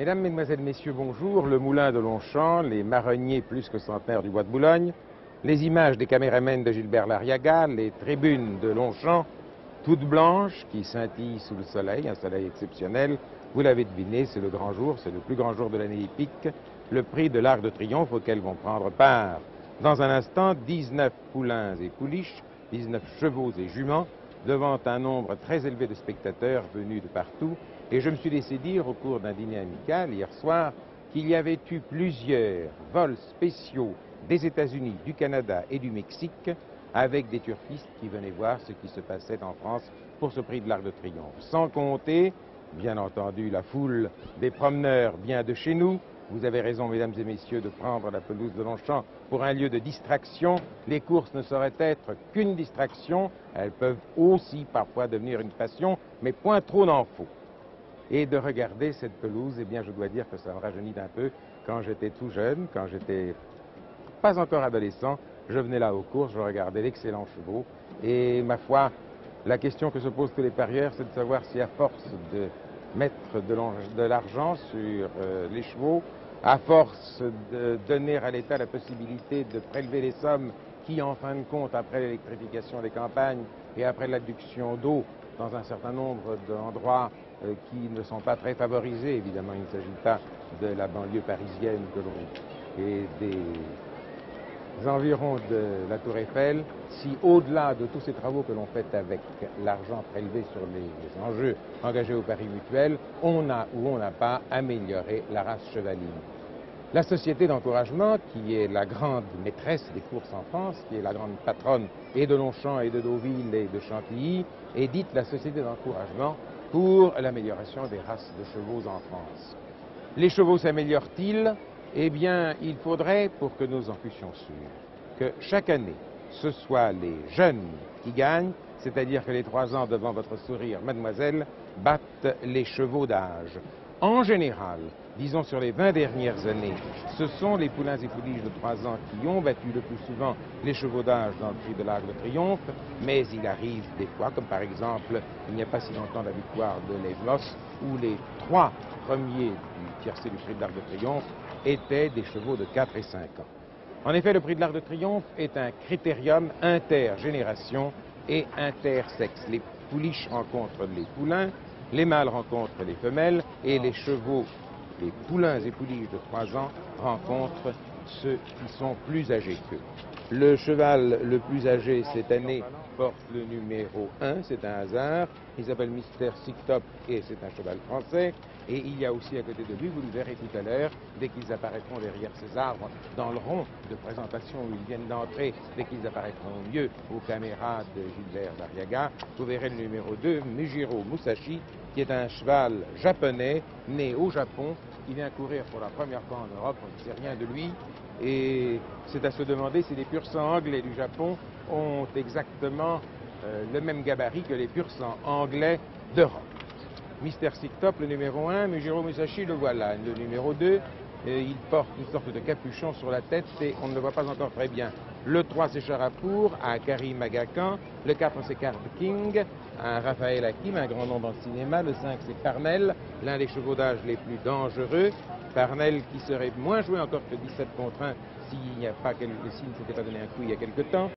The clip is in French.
Mesdames, Mesdemoiselles, Messieurs, bonjour. Le moulin de Longchamp, les marronniers plus que centenaires du bois de Boulogne, les images des caméramens de Gilbert Lariaga, les tribunes de Longchamp, toutes blanches, qui scintillent sous le soleil, un soleil exceptionnel. Vous l'avez deviné, c'est le grand jour, c'est le plus grand jour de l'année hippique, le prix de l'Arc de Triomphe auquel vont prendre part, dans un instant, 19 poulains et pouliches, 19 chevaux et juments, devant un nombre très élevé de spectateurs venus de partout. Et je me suis laissé dire au cours d'un dîner amical hier soir qu'il y avait eu plusieurs vols spéciaux des États-Unis, du Canada et du Mexique avec des turfistes qui venaient voir ce qui se passait en France pour ce prix de l'Arc de Triomphe. Sans compter, bien entendu, la foule des promeneurs vient de chez nous. Vous avez raison, mesdames et messieurs, de prendre la pelouse de Longchamp pour un lieu de distraction. Les courses ne sauraient être qu'une distraction. Elles peuvent aussi parfois devenir une passion, mais point trop n'en faut. Et de regarder cette pelouse, eh bien, je dois dire que ça me rajeunit un peu. Quand j'étais tout jeune, quand j'étais pas encore adolescent, je venais là aux courses, je regardais d'excellents chevaux. Et ma foi, la question que se posent tous les parieurs, c'est de savoir si à force de mettre de l'argent sur les chevaux, à force de donner à l'État la possibilité de prélever les sommes qui, en fin de compte, après l'électrification des campagnes et après l'adduction d'eau dans un certain nombre d'endroits qui ne sont pas très favorisés, évidemment, il ne s'agit pas de la banlieue parisienne et des environs de la Tour Eiffel, si au-delà de tous ces travaux que l'on fait avec l'argent prélevé sur les enjeux engagés au pari mutuel, on a ou on n'a pas amélioré la race chevaline. La société d'encouragement, qui est la grande maîtresse des courses en France, qui est la grande patronne et de Longchamp et de Deauville et de Chantilly, est dite la société d'encouragement pour l'amélioration des races de chevaux en France. Les chevaux s'améliorent-ils? Eh bien, il faudrait, pour que nous en fussions sûrs, que chaque année, ce soit les jeunes qui gagnent, c'est-à-dire que les 3 ans devant votre sourire, mademoiselle, battent les chevaux d'âge. En général, disons sur les 20 dernières années, ce sont les poulains et pouliches de 3 ans qui ont battu le plus souvent les chevaux d'âge dans le prix de l'Arc de Triomphe, mais il arrive des fois, comme par exemple, il n'y a pas si longtemps la victoire de Leslos, où les 3 premiers du tiercé du prix de l'Arc de Triomphe étaient des chevaux de 4 et 5 ans. En effet, le prix de l'Arc de Triomphe est un critérium intergénération et intersexe. Les pouliches rencontrent les poulains, les mâles rencontrent les femelles et les chevaux, les poulains et pouliches de 3 ans rencontrent ceux qui sont plus âgés qu'eux. Le cheval le plus âgé cette année porte le numéro 1, c'est un hasard. Il s'appelle Mister Sictop et c'est un cheval français. Et il y a aussi à côté de lui, vous le verrez tout à l'heure, dès qu'ils apparaîtront derrière ces arbres, dans le rond de présentation où ils viennent d'entrer, dès qu'ils apparaîtront mieux aux caméras de Gilbert Lariaga, vous verrez le numéro 2, Mujiro Musashi, qui est un cheval japonais, né au Japon. Il vient courir pour la première fois en Europe, on ne sait rien de lui. Et c'est à se demander si les pur-sang anglais du Japon ont exactement le même gabarit que les pur-sang anglais d'Europe. Mister Sictop, le numéro 1, Mujiro Musashi, le voilà. Le numéro 2, il porte une sorte de capuchon sur la tête et on ne le voit pas encore très bien. Le 3, c'est Charapour, à Karim Agacan. Le 4, c'est Card King, un Raphaël Hakim, un grand nom dans le cinéma. Le 5, c'est Parnell, l'un des chevaux d'âge les plus dangereux. Parnell qui serait moins joué encore que 17 contre 1 s'il ne s'était pas donné un coup il y a quelque temps.